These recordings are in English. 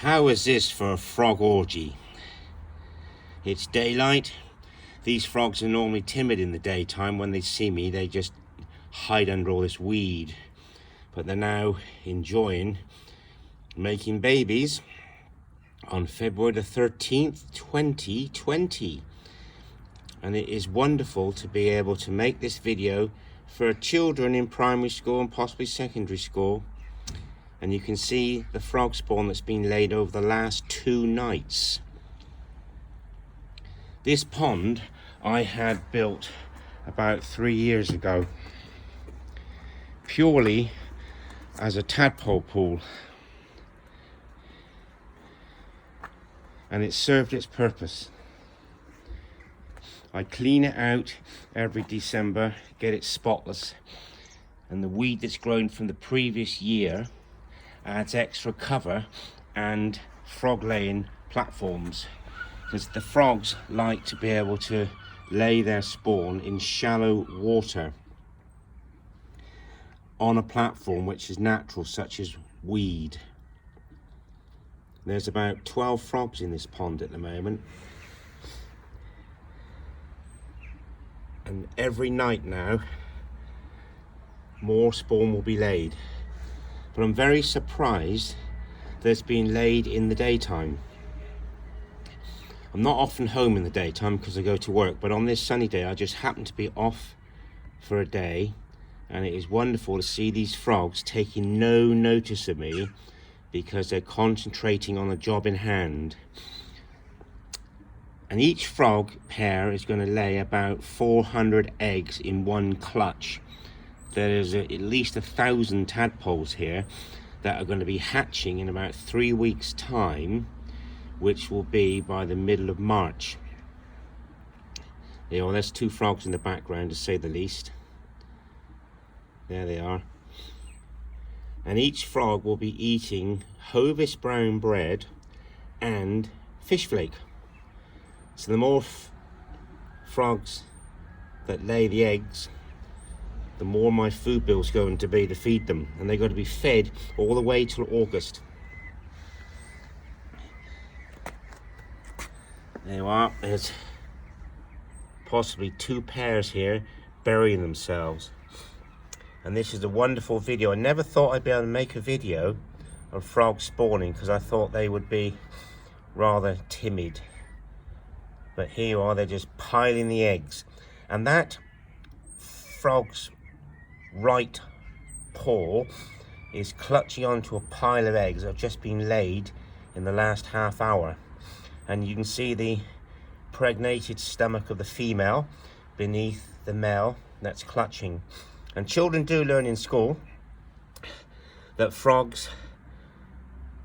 How is this for a frog orgy? It's daylight. These frogs are normally timid in the daytime. When they see me, they just hide under all this weed. But they're now enjoying making babies on February the 13th, 2020. And it is wonderful to be able to make this video for children in primary school and possibly secondary school. And you can see the frog spawn that's been laid over the last 2 nights. This pond I had built about 3 years ago, purely as a tadpole pool. And it served its purpose. I clean it out every December, get it spotless, and the weed that's grown from the previous year adds extra cover and frog laying platforms, because the frogs like to be able to lay their spawn in shallow water on a platform which is natural, such as weed. There's about 12 frogs in this pond at the moment, and every night now more spawn will be laid. But I'm very surprised that it's been laid in the daytime. I'm not often home in the daytime because I go to work, but on this sunny day I just happen to be off for a day, and it is wonderful to see these frogs taking no notice of me because they're concentrating on the job in hand. And each frog pair is going to lay about 400 eggs in one clutch. There is at least 1,000 tadpoles here that are going to be hatching in about 3 weeks' time, which will be by the middle of March. There are, there's 2 frogs in the background, to say the least. There they are. And each frog will be eating Hovis brown bread and fish flake. So the more frogs that lay the eggs, the more my food bill's going to be to feed them, and they're going to be fed all the way till August. There you are. There's possibly 2 pairs here burying themselves. And this is a wonderful video. I never thought I'd be able to make a video of frogs spawning because I thought they would be rather timid. But here you are, they're just piling the eggs. And that frog's right paw is clutching onto a pile of eggs that have just been laid in the last half hour. And you can see the pregnated stomach of the female beneath the male that's clutching. And children do learn in school that frogs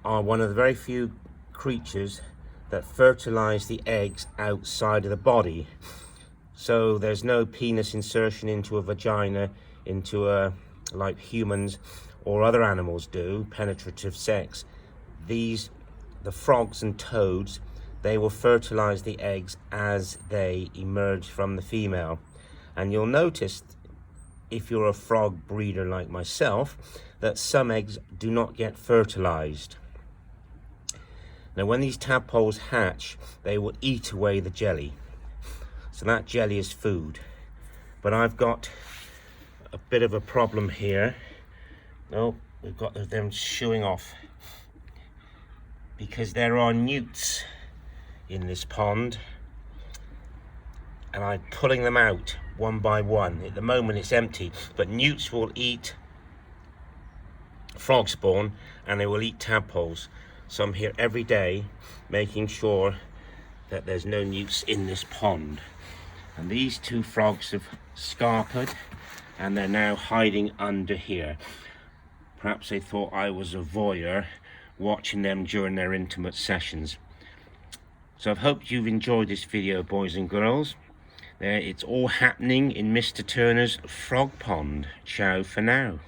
are one of the very few creatures that fertilize the eggs outside of the body. So there's no penis insertion into a vagina, like humans or other animals do, penetrative sex. The frogs and toads, they will fertilize the eggs as they emerge from the female. And you'll notice, if you're a frog breeder like myself, that some eggs do not get fertilized. Now when these tadpoles hatch, they will eat away the jelly. So that jelly is food. But I've got a bit of a problem here. Oh, we've got them shooing off. Because there are newts in this pond. And I'm pulling them out one by one. At the moment it's empty. But newts will eat frog spawn and they will eat tadpoles. So I'm here every day making sure that there's no newts in this pond. And these 2 frogs have scarpered and they're now hiding under here. Perhaps they thought I was a voyeur watching them during their intimate sessions. So I've hoped you've enjoyed this video, boys and girls. It's all happening in Mr. Turner's frog pond. Ciao for now.